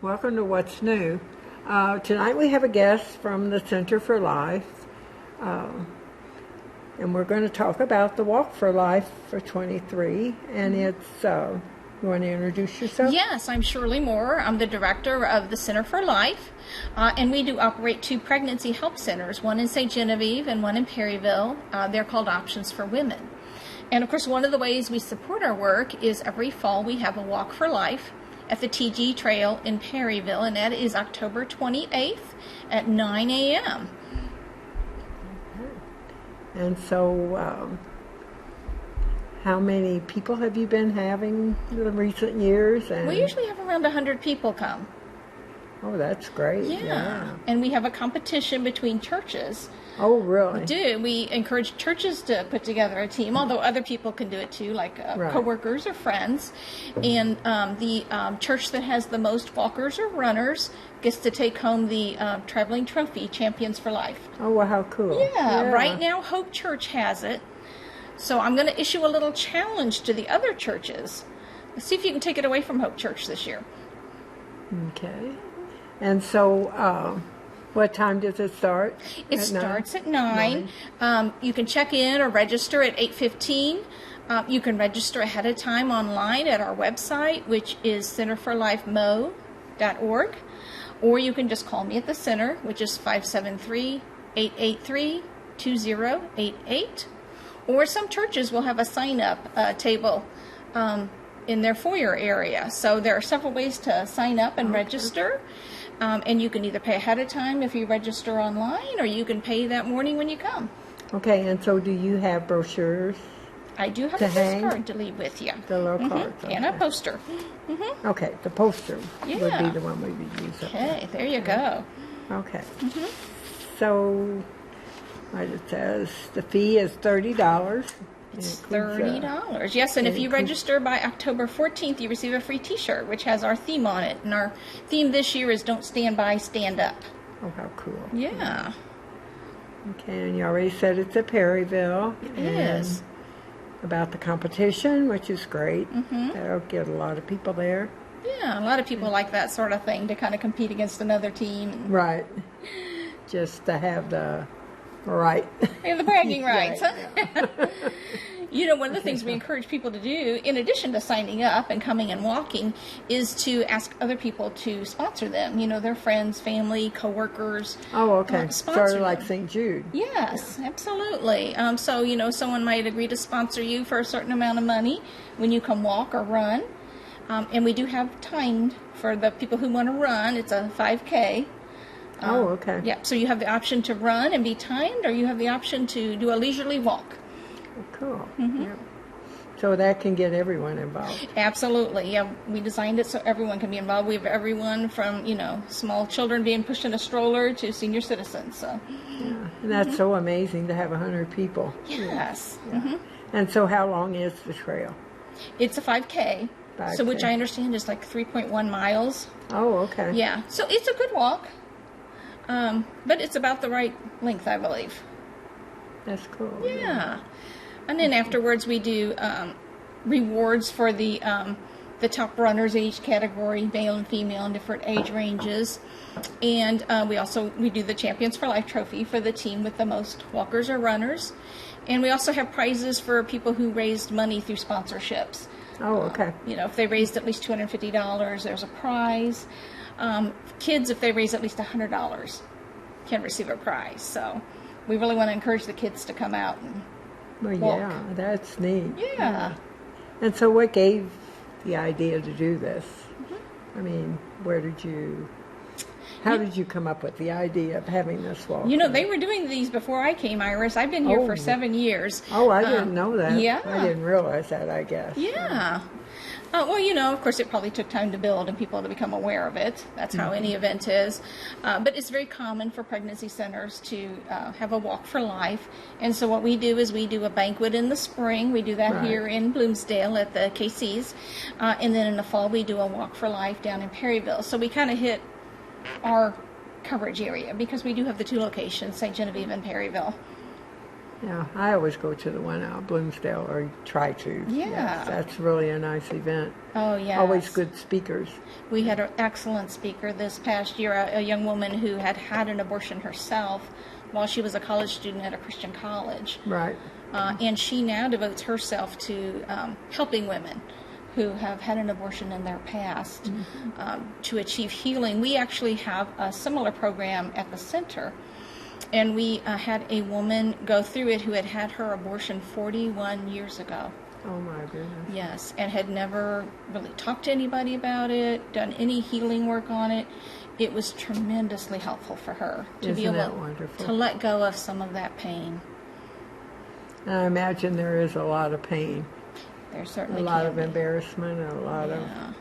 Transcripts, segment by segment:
Welcome to What's New. Tonight we have a guest from the Center for Life, and we're going to talk about the Walk for Life for 23, and it's, you want to introduce yourself? Yes, I'm Shirley Moore. I'm the director of the Center for Life, and we do operate 2 pregnancy help centers, one in St. Genevieve and one in Perryville. They're called Options for Women. And of course, one of the ways we support our work is every fall we have a Walk for Life at the TG Trail in Perryville, and that is October 28th at 9 a.m. And so, how many people have you been having in the recent years? And We usually have around 100 people come. oh, that's great. Yeah. And we have a competition between churches. Oh, really? We do. We encourage churches to put together a team, although other people can do it too, like Right. coworkers or friends. And the church that has the most walkers or runners gets to take home the traveling trophy, Champions for Life. Oh, well, how cool. Yeah. Right now, Hope Church has it. So I'm going to issue a little challenge to the other churches. Let's see if you can take it away from Hope Church this year. Okay. And so, what time does it start? It starts at 9. You can check in or register at 8:15. You can register ahead of time online at our website, which is centerforlifemo.org. Or you can just call me at the center, which is 573-883-2088. Or some churches will have a sign-up table in their foyer area. So there are several ways to sign up and register. And you can either pay ahead of time if you register online, or you can pay that morning when you come. Okay, and so do you have brochures? I do have To a hang? postcard to leave with you. The little cards. And a poster. Okay, the poster would Yeah. be the one we would use. Up Okay, there you go. there. Okay. So, like it says, the fee is $30. It's It includes, $30. Yes, and if you includes- register by October 14th, you receive a free t-shirt, which has our theme on it. And our theme this year is Don't Stand By, Stand Up. Oh, how cool. Yeah, Okay, and you already said it's at Perryville. it is. About the competition, which is great. Mm-hmm. That'll get a lot of people there. Yeah, a lot of people like that sort of thing, to kind of compete against another team. Right. Just to have the right. And the bragging rights. Yeah. You know, one of the things we encourage people to do, in addition to signing up and coming and walking, is to ask other people to sponsor them. You know, their friends, family, coworkers. Oh, okay. Sponsor Sort of like them. St. Jude. Yes, absolutely. So, you know, someone might agree to sponsor you for a certain amount of money when you come walk or run. And we do have timed for the people who want to run. It's a 5K. Oh, okay. Yeah, so you have the option to run and be timed, or you have the option to do a leisurely walk. Cool. Mm-hmm. Yeah. So that can get everyone involved. Absolutely. Yeah, we designed it so everyone can be involved. We have everyone from, you know, small children being pushed in a stroller to senior citizens. So, Yeah. And that's so amazing to have 100 people. yes. Yeah. And so how long is the trail? It's a 5K, so which 5K. I understand is like 3.1 miles. Oh, okay. Yeah, so it's a good walk, but it's about the right length, I believe. That's cool. Yeah. And then afterwards we do rewards for the top runners in each category, male and female, in different age ranges. And we do the Champions for Life trophy for the team with the most walkers or runners. And we also have prizes for people who raised money through sponsorships. Oh, okay. You know, if they raised at least $250, there's a prize. Kids, if they raise at least $100, can receive a prize. So we really want to encourage the kids to come out and Well, walk. yeah, that's neat. Yeah. And so what gave the idea to do this? I mean, how did you come up with the idea of having this walk? You know, they were doing these before I came, Iris. I've been here Oh. for 7 years. Oh, I didn't know that. yeah. I didn't realize that, I guess. Yeah. Well, you know, of course, it probably took time to build and people to become aware of it. That's how any event is. But it's very common for pregnancy centers to have a walk for life. And so what we do is we do a banquet in the spring. We do that Right. here in Bloomsdale at the KC's. And then in the fall, we do a walk for life down in Perryville. So we kind of hit our coverage area because we do have the 2 locations, St. Genevieve and Perryville. Yeah, I always go to the one out of Bloomsdale, or try to. Yeah. Yes, that's really a nice event. Oh, yes. Always good speakers. We had an excellent speaker this past year, a young woman who had had an abortion herself while she was a college student at a Christian college. Right. And she now devotes herself to helping women who have had an abortion in their past to achieve healing. We actually have a similar program at the center. And we had a woman go through it who had had her abortion 41 years ago. Oh, my goodness. Yes, and had never really talked to anybody about it, done any healing work on it. It was tremendously helpful for her to be Isn't that able wonderful? to let go of some of that pain. And I imagine there is a lot of pain, There certainly a lot can of be. embarrassment, and a lot of Yeah.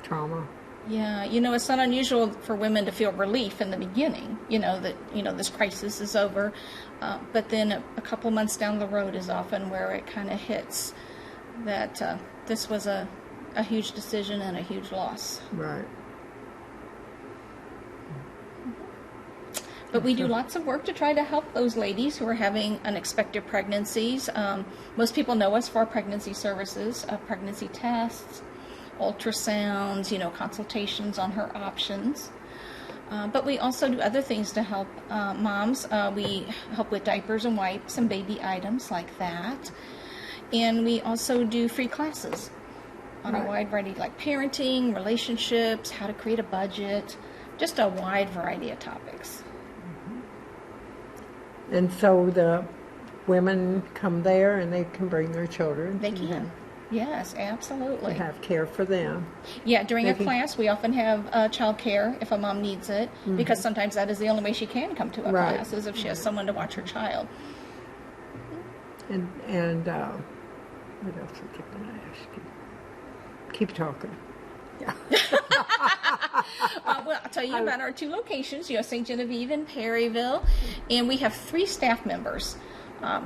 trauma. Yeah, it's not unusual for women to feel relief in the beginning, that, this crisis is over. But then a couple months down the road is often where it kind of hits that this was a huge decision and a huge loss. Right. But we do lots of work to try to help those ladies who are having unexpected pregnancies. Most people know us for our pregnancy services, pregnancy tests, ultrasounds, consultations on her options. But we also do other things to help moms. We help with diapers and wipes and baby items like that. And we also do free classes on a wide variety, like parenting, relationships, how to create a budget, just a wide variety of topics. And so the women come there and they can bring their children. They can. Yes, absolutely. To have care for them. Yeah, during a They can- class, we often have child care if a mom needs it, because sometimes that is the only way she can come to a Right. class, is if she has someone to watch her child. And what else was I going to ask you? Keep talking. Well, I'll tell you about our two locations, St. Genevieve and Perryville, and we have 3 staff members.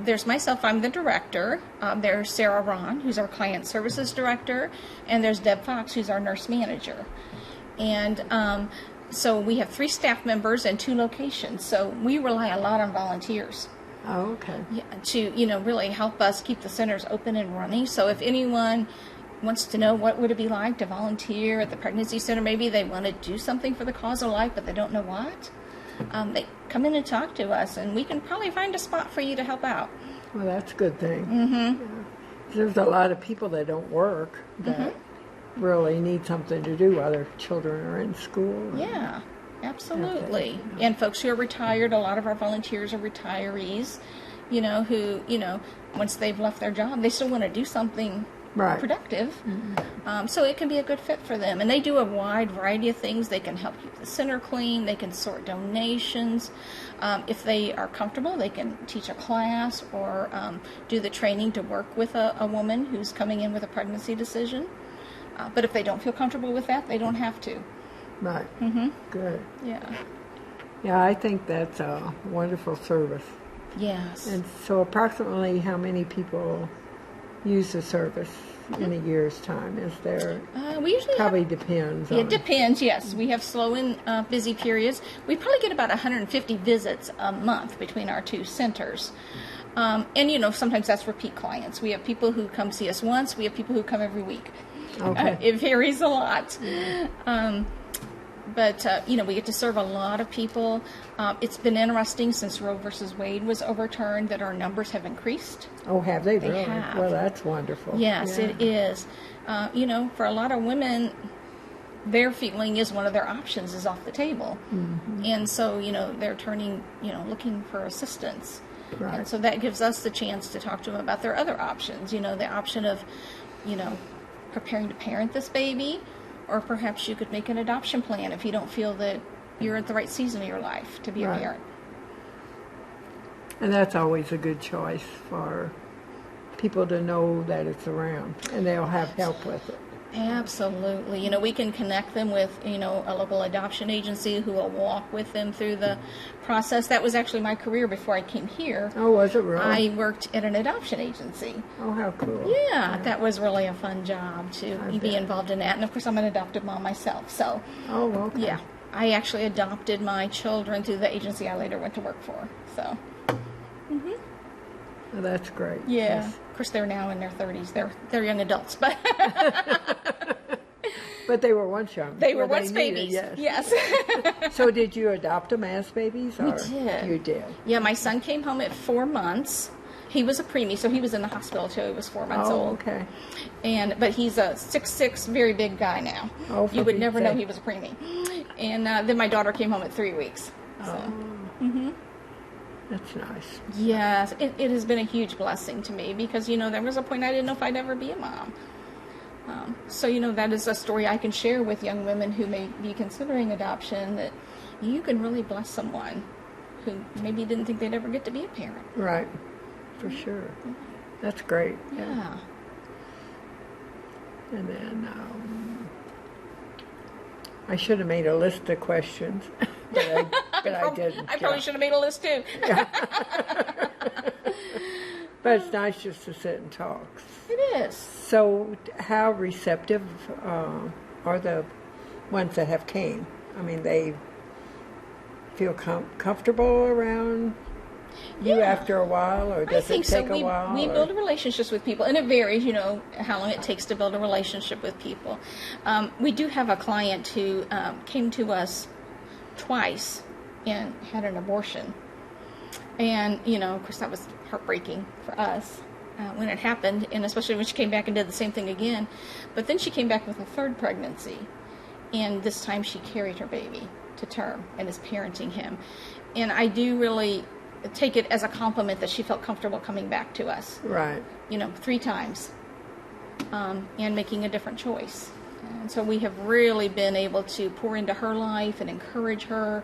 There's myself, I'm the director. There's Sarah Ron, who's our client services director, and there's Deb Fox, who's our nurse manager. And so we have 3 staff members and 2 locations, so we rely a lot on volunteers. Oh, okay. To really help us keep the centers open and running. So if anyone wants to know what would it be like to volunteer at the pregnancy center, maybe they want to do something for the cause of life but they don't know what, they come in and talk to us, and we can probably find a spot for you to help out. Well, that's a good thing. Yeah. There's a lot of people that don't work that really need something to do while their children are in school. Yeah, absolutely. And folks who are retired, a lot of our volunteers are retirees, who, once they've left their job, they still want to do something Right. productive. So it can be a good fit for them. And they do a wide variety of things. They can help keep the center clean. They can sort donations. If they are comfortable, they can teach a class or do the training to work with a woman who's coming in with a pregnancy decision. But if they don't feel comfortable with that, they don't have to. Right. Good. Yeah. Yeah, I think that's a wonderful service. Yes. And so approximately how many people use the service in a year's time? Is there, We usually have probably depends on. It depends, yes. We have slow and busy periods. We probably get about 150 visits a month between our 2 centers. And, sometimes that's repeat clients. We have people who come see us once. We have people who come every week. Okay. It varies a lot. But we get to serve a lot of people. It's been interesting since Roe versus Wade was overturned that our numbers have increased. Oh, have they really? have. Well, that's wonderful. Yes, Yeah. it is. For a lot of women, their feeling is one of their options is off the table. And so, they're turning, looking for assistance. Right. And so that gives us the chance to talk to them about their other options, the option of, preparing to parent this baby, or perhaps you could make an adoption plan if you don't feel that you're at the right season of your life to be a Right. parent. And that's always a good choice for people to know that it's around and they'll have help with it. Absolutely. We can connect them with, a local adoption agency who will walk with them through the process. That was actually my career before I came here. Oh, was it really? I worked at an adoption agency. Oh, how cool. Yeah, that was really a fun job to I be bet. involved in that. And of course, I'm an adoptive mom myself. So, Oh, okay. yeah, I actually adopted my children through the agency I later went to work for. So, Well, that's great. Yeah. Yes. Of course, they're now in their 30s. They're young adults, but But they were once young. they were Well, once needed, babies. yes. Yes. So did you adopt them as babies? We Or did. You did. Yeah, my son came home at 4 months. He was a preemie, so he was in the hospital till he was 4 months Oh, old. okay. But he's a 6'6", very big guy now. Oh, for You would Pete's never know sake. he was a preemie. And then my daughter came home at 3 weeks. So. Oh. That's nice. Yes, it has been a huge blessing to me because, there was a point I didn't know if I'd ever be a mom. So, that is a story I can share with young women who may be considering adoption, that you can really bless someone who maybe didn't think they'd ever get to be a parent. Right. For sure. That's great. Yeah. And then I should have made a list of questions, but I didn't. I probably should have made a list too. But it's nice just to sit and talk. It is. So how receptive are the ones that have came? I mean, they feel comfortable around you after a while, or does it take a while? We build relationships with people, and it varies, how long it takes to build a relationship with people. We do have a client who came to us twice and had an abortion. And, of course, that was heartbreaking for us when it happened, and especially when she came back and did the same thing again. But then she came back with a third pregnancy, and this time she carried her baby to term and is parenting him. And I do really take it as a compliment that she felt comfortable coming back to us. Right. 3 times, and making a different choice. And so we have really been able to pour into her life and encourage her.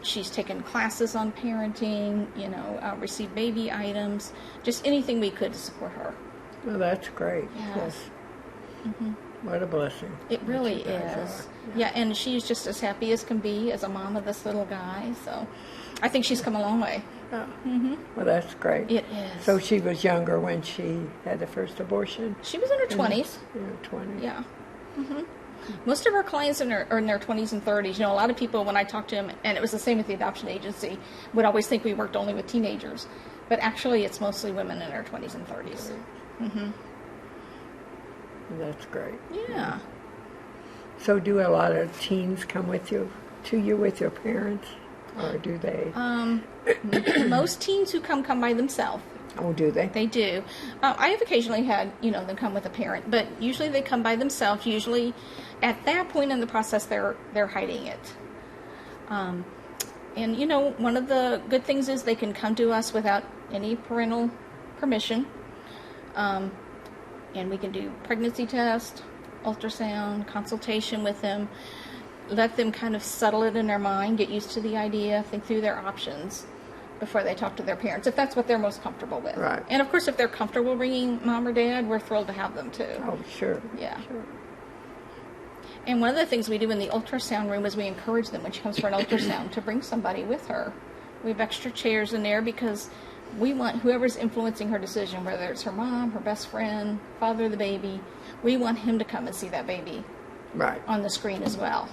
She's taken classes on parenting, received baby items, just anything we could to support her. Well, that's great. Yes. Mm-hmm. What a blessing. It really you guys is. are. Yeah, and she's just as happy as can be as a mom of this little guy. So I think she's come a long way. Oh. Well, that's great. It is. So she was younger when she had the first abortion? She was in her 20s. In her 20s. Yeah. Most of our clients are in their 20s and 30s. A lot of people, when I talk to them, and it was the same with the adoption agency, would always think we worked only with teenagers. But actually, it's mostly women in their 20s and 30s. That's great. Yeah. So do a lot of teens come with you with your parents, or do they? Most teens who come by themselves. Oh, do they? They do. I have occasionally had, them come with a parent, but usually they come by themselves. Usually at that point in the process, they're hiding it. And, one of the good things is they can come to us without any parental permission. And we can do pregnancy test, ultrasound, consultation with them, let them kind of settle it in their mind, get used to the idea, think through their options before they talk to their parents, if that's what they're most comfortable with. Right. And of course, if they're comfortable bringing mom or dad, we're thrilled to have them too. Oh, sure. Yeah. Sure. And one of the things we do in the ultrasound room is we encourage them when she comes for an ultrasound to bring somebody with her. We have extra chairs in there because we want whoever's influencing her decision, whether it's her mom, her best friend, father of the baby, we want him to come and see that baby Right. on the screen as well.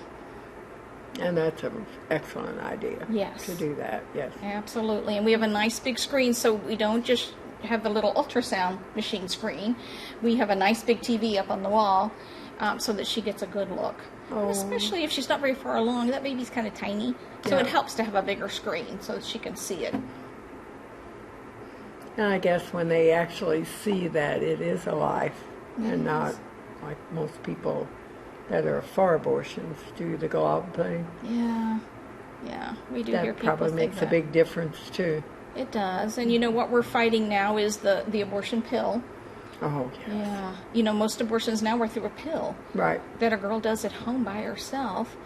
And that's an excellent idea. Yes. To do that, yes. Absolutely. And we have a nice big screen, so we don't just have the little ultrasound machine screen. We have a nice big TV up on the wall so that she gets a good look. Oh. Especially if she's not very far along. That baby's kind of tiny, so Yeah. it helps to have a bigger screen so that she can see it. And I guess when they actually see that it is a life and not like most people that are for abortions do the glove thing, Yeah. Yeah. We do hear that people probably think makes a that. big difference too. It does. And what we're fighting now is the abortion pill. Oh, yes. Yeah. Most abortions now are through a pill Right. that a girl does at home by herself.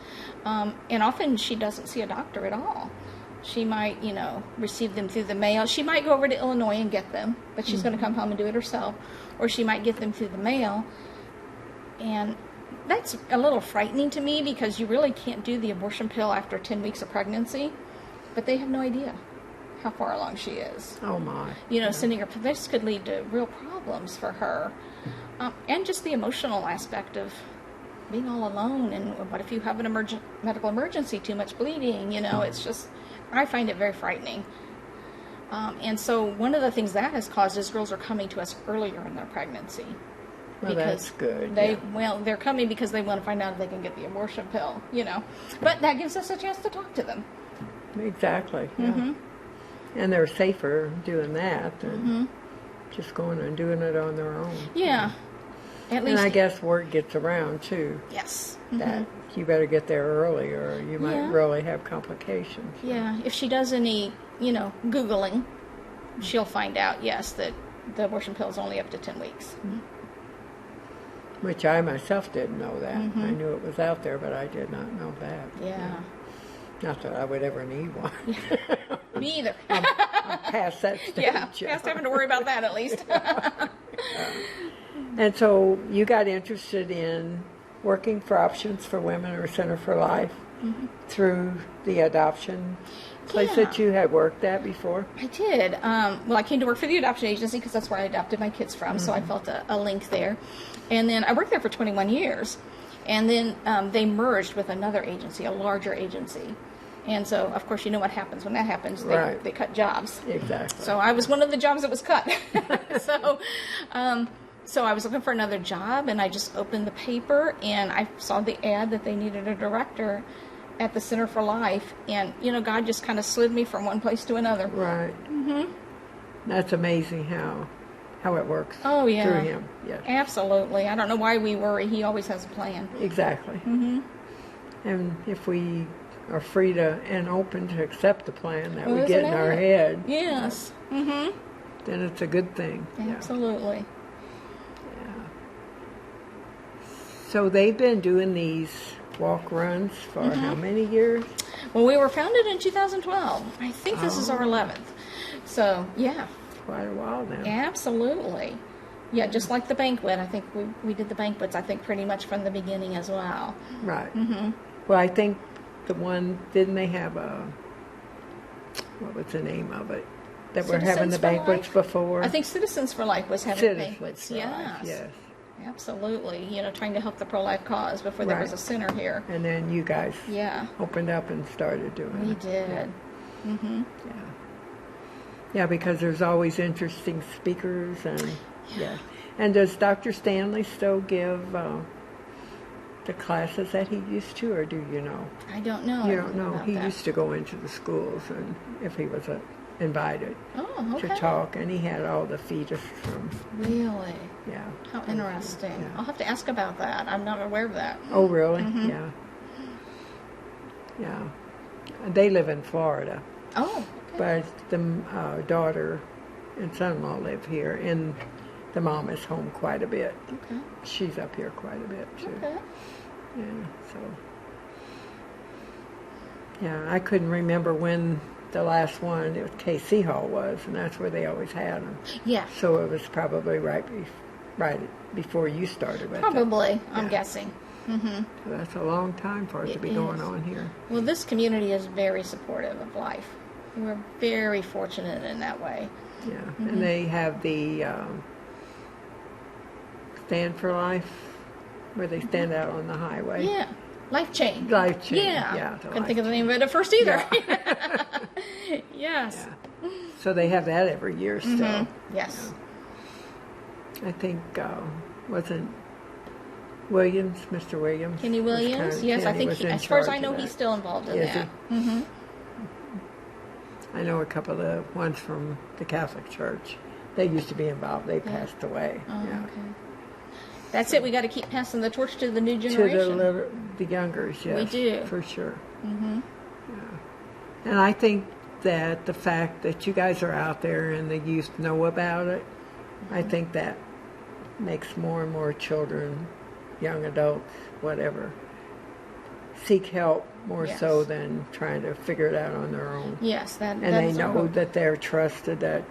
And often she doesn't see a doctor at all. She might, receive them through the mail. She might go over to Illinois and get them, but she's going to come home and do it herself. Or she might get them through the mail. And that's a little frightening to me because you really can't do the abortion pill after 10 weeks of pregnancy. But they have no idea how far along she is. Oh, my. Sending her, this could lead to real problems for her. And just the emotional aspect of being all alone. And what if you have an medical emergency, too much bleeding? It's just, I find it very frightening. And so one of the things that has caused is girls are coming to us earlier in their pregnancy. Well, that's good. They're coming because they want to find out if they can get the abortion pill, But that gives us a chance to talk to them. Exactly. Yeah. And they're safer doing that than just going and doing it on their own. Yeah. At least. And I guess word gets around too. Yes. That you better get there early, or you might really have complications. Yeah. If she does any, Googling, she'll find out, yes, that the abortion pill is only up to 10 weeks. Which I myself didn't know that. I knew it was out there, but I did not know that. Yeah. Not that I would ever need one. Me either. I'm past that stage. Yeah, past having to worry about that at least. And so you got interested in working for Options for Women or Center for Life through the adoption place that you had worked at before? I did. Well, I came to work for the adoption agency because that's where I adopted my kids from, so I felt a link there. And then I worked there for 21 years. And then they merged with another agency, a larger agency. And so, of course, you know what happens when that happens. They cut jobs. Exactly. So I was one of the jobs that was cut. So I was looking for another job, and I just opened the paper, and I saw the ad that they needed a director at the Center for Life. And, God just kind of slid me from one place to another. Right. That's amazing how it works. Oh, yeah. Through him. Yes. Absolutely. I don't know why we worry. He always has a plan. Exactly. And if we are free to and open to accept the plan that we get in our head, yes, then it's a good thing. Absolutely. So they've been doing these walk runs for how many years? Well, we were founded in 2012. I think this is our 11th. So, yeah. Quite a while now. Absolutely. Yeah, just like the banquet. I think we did the banquets, I think, pretty much from the beginning as well. Right. Well, I think the one, didn't they have what was the name of it? That Citizens were having the banquets before? I think Citizens for Life was having banquets. Life, yes. Absolutely. Trying to help the pro-life cause before there was a center here. And then you guys opened up and started doing it. We did. Yeah, because there's always interesting speakers and And does Dr. Stanley still give the classes that he used to, or do you know? I don't know. You don't know. He used to go into the schools, and if he was invited to talk, and he had all the fetus from. Really? Yeah. How interesting. I'll have to ask about that. I'm not aware of that. Oh, really? Yeah. Yeah. They live in Florida. Oh, okay. But the daughter and son-in-law live here, and the mom is home quite a bit. Okay. She's up here quite a bit, too. Okay. Yeah, so. Yeah, I couldn't remember when the last one, it was KC Hall was, and that's where they always had them. Yeah. So it was probably right before you started with Probably, I'm guessing. So that's a long time for it to be going on here. Well, this community is very supportive of life. We're very fortunate in that way. Yeah, and they have the Stand for Life, where they stand out on the highway. Yeah, Life Chain. Life Chain, yeah. Couldn't think of the name of it at first either. Yes. Yeah. So they have that every year still. Yes. I think, wasn't Williams, Mr. Williams? Kenny Williams? Yes, I think, as far as I know, he's still involved in that. I know a couple of the ones from the Catholic Church. They used to be involved. They passed away. Oh, okay. That's it. We got to keep passing the torch to the new generation. To the youngers, yes. We do. For sure. Yeah. And I think that the fact that you guys are out there and the youth know about it, I think that makes more and more children, young adults, whatever, seek help more so than trying to figure it out on their own. Yes, and they know that they're trusted, that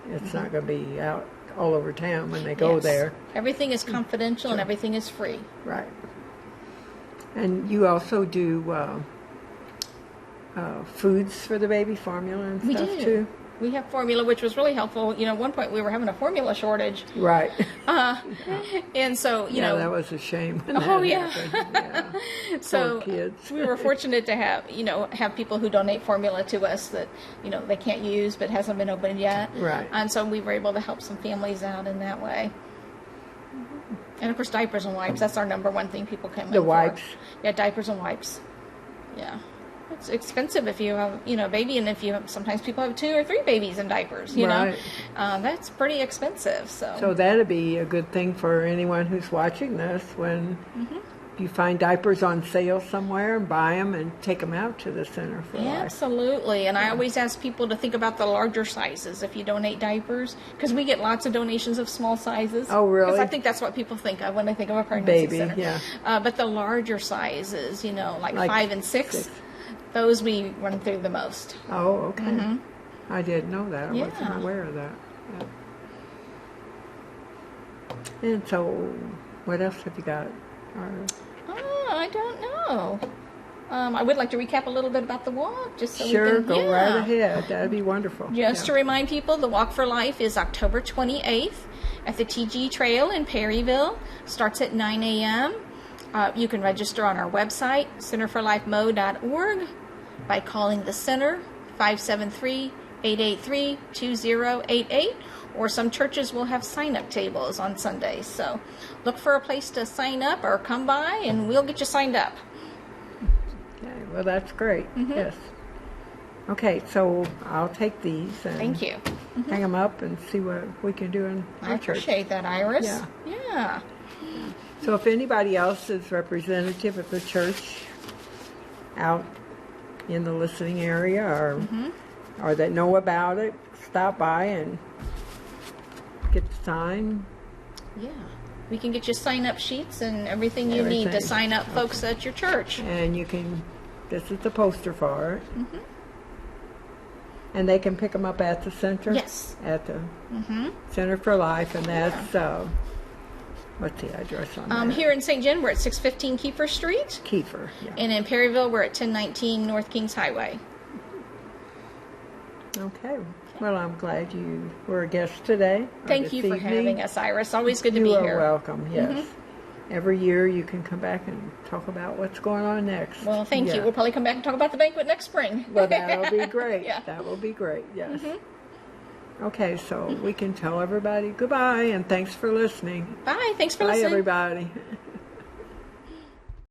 it's not going to be out all over town when they go there. Everything is confidential and everything is free. Right. And you also do foods for the baby formula and stuff too? We have formula, which was really helpful. You know, at one point we were having a formula shortage. Right. And so, you know. that was a shame. When Oh, that yeah. happened. Yeah. So Poor kids. we were fortunate to have people who donate formula to us that, they can't use but hasn't been opened yet. Right. And so we were able to help some families out in that way. And of course, diapers and wipes. That's our number one thing people come in The for. wipes. Yeah, diapers and wipes. Yeah. It's expensive if you have, a baby, and sometimes people have 2 or 3 babies in diapers, Right. That's pretty expensive. So that'd be a good thing for anyone who's watching this when you find diapers on sale somewhere and buy them and take them out to the Center for Life. Absolutely. And I always ask people to think about the larger sizes if you donate diapers, because we get lots of donations of small sizes. Oh, really? Because I think that's what people think of when they think of a pregnancy Baby, center. yeah. But the larger sizes, like 5 and 6, those we run through the most. Oh, okay. I didn't know that. I Yeah. wasn't aware of that. Yeah. And so, what else have you got? I don't know. I would like to recap a little bit about the walk, just so Sure, we can... go right ahead. That'd be wonderful. Just to remind people, the Walk for Life is October 28th at the TG Trail in Perryville. Starts at 9 a.m. You can register on our website, centerforlifemo.org, by calling the center, 573-883-2088, or some churches will have sign-up tables on Sundays. So look for a place to sign up or come by, and we'll get you signed up. Okay, well, that's great. Yes. Okay, so I'll take these and Thank you. hang them up and see what we can do in I our church. appreciate that, Iris. Yeah. Yeah. So if anybody else is representative of the church out in the listening area or that know about it, stop by and get the sign. Yeah. We can get you sign-up sheets and everything you need to Everything. sign up folks at your church. And you can, this is the poster for it. And they can pick them up at the center? Yes. At the Center for Life, and that's, what's the address on that? Here in St. John, we're at 615 Kiefer Street. Kiefer, yeah. And in Perryville, we're at 1019 North Kings Highway. Okay. Well, I'm glad you were a guest today. Thank you for having us, Iris. Always good to be You here. are welcome, yes. Every year you can come back and talk about what's going on next. Well, thank you. Yeah. We'll probably come back and talk about the banquet next spring. Well, that'll be great. Yeah. That will be great, yes. Okay, so we can tell everybody goodbye and thanks for listening. Bye. Thanks for Bye, listening. everybody.